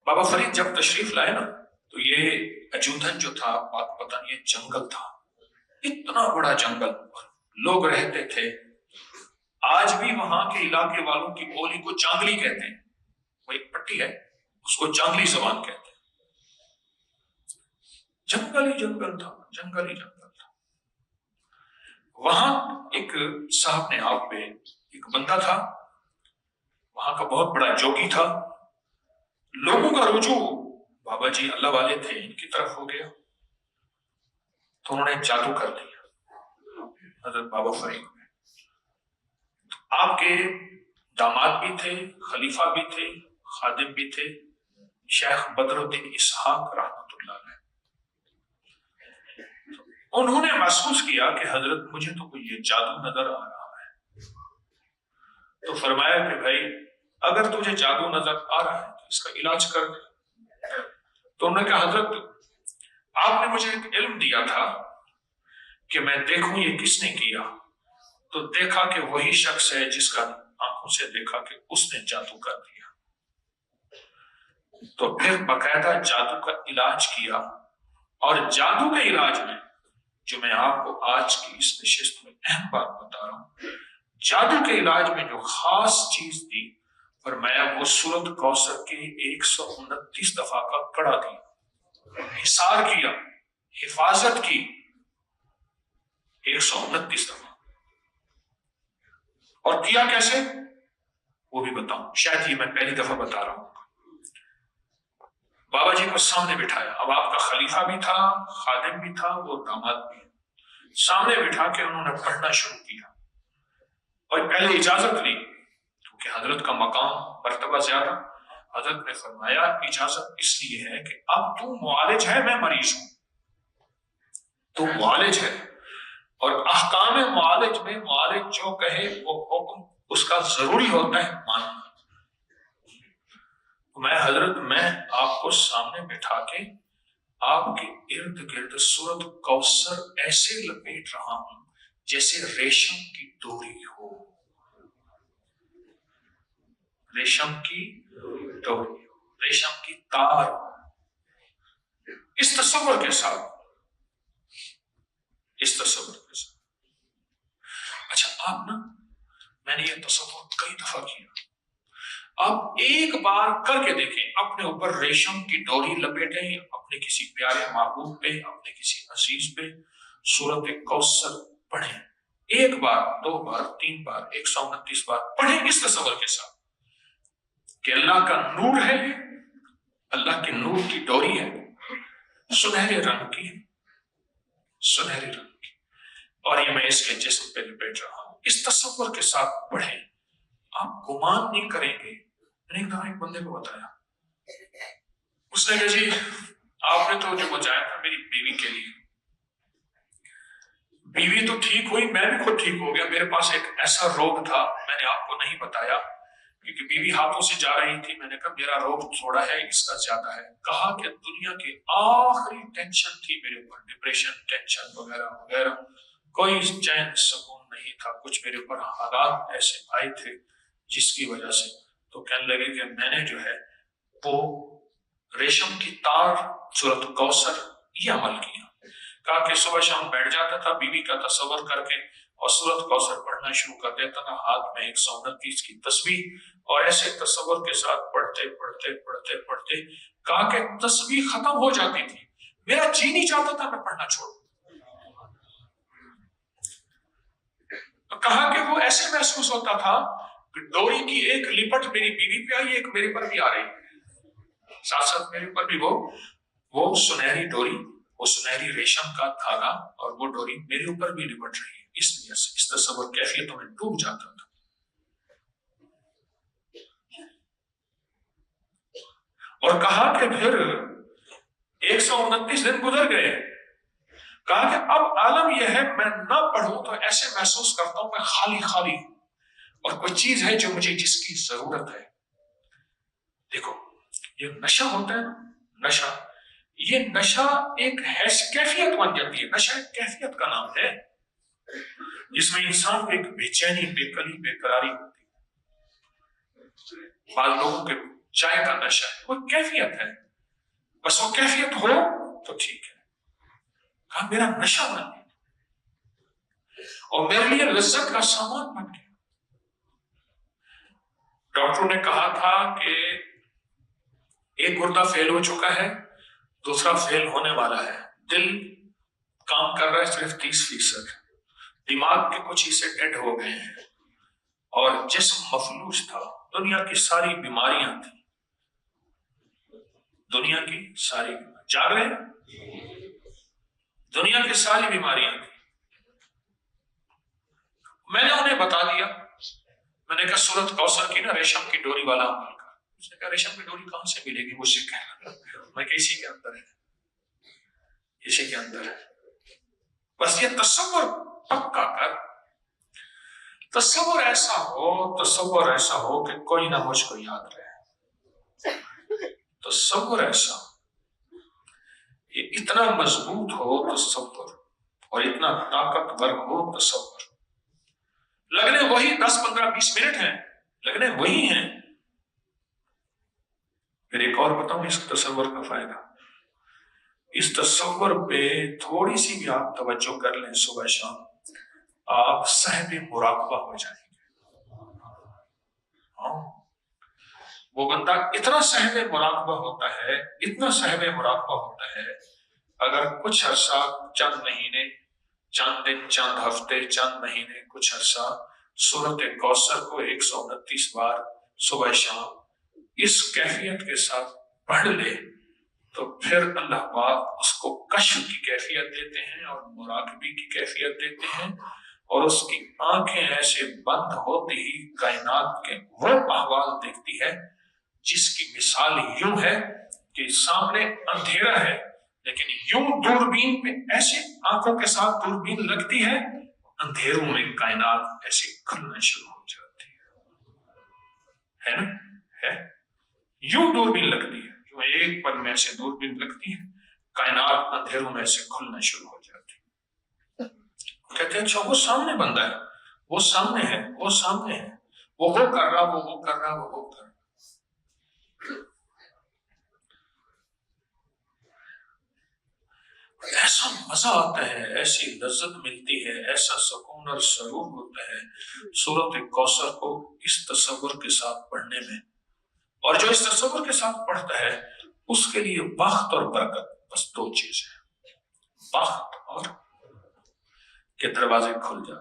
بابا فرید جب تشریف لائے نا تو یہ اجودھن جو تھا پاک پتن یہ جنگل تھا، اتنا بڑا جنگل، لوگ رہتے تھے. آج بھی وہاں کے علاقے والوں کی بولی کو چانگلی کہتے ہیں، وہ ایک پٹی ہے اس کو چانگلی زبان کہتے ہیں. جنگل ہی جنگل تھا، جنگل ہی جنگل تھا. وہاں ایک صاحب نے آپ پہ ایک بندہ تھا، وہاں کا بہت بڑا جوگی تھا. لوگوں کا رجوع بابا جی اللہ والے تھے ان کی طرف ہو گیا تو انہوں نے جادو کر دیا حضرت بابا فرید میں. آپ کے داماد بھی تھے، خلیفہ بھی تھے، خادم بھی تھے، شیخ بدر الدین اسحاق رحمۃ اللہ علیہ. انہوں نے محسوس کیا کہ حضرت مجھے تو کوئی یہ جادو نظر آ رہا ہے. تو فرمایا کہ بھائی اگر تجھے جادو نظر آ رہا ہے تو اس کا علاج کر دے. تو انہوں نے کہا حضرت آپ نے مجھے ایک علم دیا تھا کہ میں دیکھوں یہ کس نے کیا، تو دیکھا کہ وہی شخص ہے جس کا آنکھوں سے دیکھا کہ اس نے جادو کر دیا. تو پھر باقاعدہ جادو کا علاج کیا. اور جادو کے علاج میں جو میں آپ کو آج کی اس نشست میں اہم بات بتا رہا ہوں، جادو کے علاج میں جو خاص چیز دی فرمایا وہ سورۃ کوثر کے 129 دفعہ کا کڑا دیا، حصار کیا، حفاظت کی 129 دفعہ. اور کیا کیسے وہ بھی بتاؤں، شاید یہ میں پہلی دفعہ بتا رہا ہوں. بابا جی کو سامنے بٹھایا، اب آپ کا خلیفہ بھی تھا، خادم بھی تھا، وہ داماد بھی. سامنے بٹھا کے انہوں نے پڑھنا شروع کیا اور پہلے اجازت لی کیونکہ حضرت کا مقام مرتبہ زیادہ. حضرت نے فرمایا اجازت اس لیے ہے کہ اب تو معالج ہے، میں مریض ہوں. تو معالج ہے اور احکام معالج میں معالج جو کہے وہ حکم اس کا ضروری ہوتا ہے ماننا. میں آپ کو سامنے بٹھا کے آپ کے ارد گرد سورۃ کوثر ایسے لپیٹ رہا ہوں جیسے ریشم کی ڈوری ہو، ریشم کی ڈوری ہو، ریشم کی تار ہو. اس تصور کے ساتھ، اس تصور کے ساتھ. اچھا آپ نا، میں نے یہ تصور کئی دفعہ کیا، آپ ایک بار کر کے دیکھیں، اپنے اوپر ریشم کی ڈوری لپیٹیں، اپنے کسی پیارے محبوب پہ، اپنے کسی عزیز پہ سورۃ کوثر پڑھیں. ایک بار، دو بار، تین بار، 129 بار پڑھیں اس تصور کے ساتھ کہ اللہ کا نور ہے، اللہ کے نور کی ڈوری ہے، سنہرے رنگ کی، سنہرے رنگ کی، اور یہ میں اس کے جسم پہ لپیٹ رہا ہوں. اس تصور کے ساتھ پڑھیں، آپ گمان نہیں کریں گے. میں نے ایک بندے کو بتایا، اس نے کہا جی آپ نے تو جو بچایا تھا میری بیوی کے لیے، بیوی تو ٹھیک ہوئی، میں بھی خود ٹھیک ہو گیا. میرے پاس ایک ایسا روگ تھا، میں نے آپ کو نہیں بتایا کیونکہ بیوی ہاتھوں سے جا رہی تھی. میں نے کہا میرا روگ تھوڑا ہے، اس کا زیادہ ہے. کہا کہ دنیا کی آخری ٹینشن تھی میرے اوپر، ڈپریشن، ٹینشن وغیرہ وغیرہ، کوئی چین سکون نہیں تھا. کچھ میرے اوپر حالات ایسے آئے تھے جس کی وجہ سے. تو کہنے لگے کہ میں نے جو ہے وہ ریشم کی تار، سورۃ کوثر، یہ عمل کیا. کہا کہ صبح شام بیٹھ جاتا تھا بیوی کا تصور کر کے اور سورۃ کوثر پڑھنا شروع کر دیتا تھا، ہاتھ میں 129 کی تسبیح، اور ایسے تصور کے ساتھ پڑھتے پڑھتے پڑھتے پڑھتے کہا کہ تسبیح ختم ہو جاتی تھی، میرا جی نہیں چاہتا تھا میں پڑھنا چھوڑوں. کہا کہ وہ ایسے محسوس ہوتا تھا کہ ڈوری کی ایک لپٹ میری بیوی پہ آئی، ایک میرے پر بھی آ رہی ہے، ساتھ ساتھ میرے پر بھی وہ سنہری ڈوری، وہ سنہری ریشم کا دھاگا، اور وہ ڈوری میرے اوپر بھی لپٹ رہی ہے. اس لیے اس تصور کیفیتوں میں ڈوب جاتا تھا. اور کہا کہ پھر 129 دن گزر گئے. کہا کہ اب عالم یہ ہے میں نہ پڑھوں تو ایسے محسوس کرتا ہوں میں خالی خالی ہوں، اور کوئی چیز ہے جو مجھے جس کی ضرورت ہے. دیکھو یہ نشہ ہوتا ہے نا، نشہ، یہ نشہ ایک کیفیت بن جاتی ہے. نشہ ایک کیفیت کا نام ہے جس میں انسان کو ایک بے چینی، بے قلی، بے قراری ہوتی ہے. بعض لوگوں کے چائے کا نشہ ہے، وہ کیفیت ہے، بس وہ کیفیت ہو تو ٹھیک ہے، کہا میرا نشہ بن گیا اور میرے لیے لذت کا سامان بن گیا۔ ڈاکٹروں نے کہا تھا کہ ایک گردہ فیل ہو چکا ہے، دوسرا فیل ہونے والا ہے، دل کام کر رہا ہے صرف 30%، دماغ کے کچھ حصے ڈیڈ ہو گئے ہیں اور جسم مفلوج تھا، دنیا کی ساری بیماریاں تھیں، دنیا کی ساری جاگ رہے ہیں، دنیا کی ساری بیماریاں تھیں۔ میں نے انہیں بتا دیا، میں نے کہا سورۃ کوثر کی نا ریشم کی ڈوری والا عمل کر۔ اس نے کہا ریشم کی ڈوری کہاں سے ملے گی مجھ سے کہنا، میں کہ اسی کے اندر ہے، اسی کے اندر ہے، بس یہ تصور پکا کر، تصور ایسا ہو کہ کوئی نہ مجھ کو یاد رہے، تصور ایسا، یہ اتنا مضبوط ہو تصور اور اتنا طاقتور ہو تصور، لگنے وہی 10 15 20 منٹ ہیں، لگنے وہی ہیں۔ پھر ایک اور بتاؤں اس تصور کا فائدہ، اس تصور پہ تھوڑی سی بھی آپ توجہ کر لیں صبح شام، آپ صاحب مراقبہ ہو جائیں گے۔ ہاں، وہ بندہ اتنا صاحب مراقبہ ہوتا ہے، اتنا صاحب مراقبہ ہوتا ہے، اگر کچھ عرصہ، چند مہینے، چند دن، چند ہفتے، چند مہینے، کچھ عرصہ سورۃ کوثر کو 129 بار صبح شام اس کیفیت کے ساتھ پڑھ لے تو پھر اللہ پاک اس کو کشف کی کیفیت دیتے ہیں اور مراقبے کی کیفیت دیتے ہیں، اور اس کی آنکھیں ایسے بند ہوتے ہی کائنات کے وہ احوال دیکھتی ہے جس کی مثال یوں ہے کہ سامنے اندھیرا ہے لیکن یوں دوربین پہ ایسے آنکھوں کے ساتھ دوربین لگتی ہے، اندھیروں میں کائنات ایسے کھلنا شروع ہو جاتی ہے نا، ہے یوں دوربین لگتی ہے، جو ایک پل میں ایسے دوربین لگتی ہے، کائنات اندھیروں میں ایسے کھلنا شروع ہو جاتی ہے۔ کہتے ہیں اچھا وہ سامنے بندہ ہے، وہ سامنے ہے، وہ سامنے ہے، وہ کر رہا، وہ کر رہا، وہ کر رہا۔ ایسا مزہ آتا ہے، ایسی لذت ملتی ہے، ایسا سکون اور سرور ہوتا ہے سورۃ کوثر کو اس تصور کے ساتھ پڑھنے میں، اور جو اس تصور کے ساتھ پڑھتا ہے اس کے لیے بخت اور برکت بس 2 چیز ہے، بخت اور کہ دروازے کھل جاتے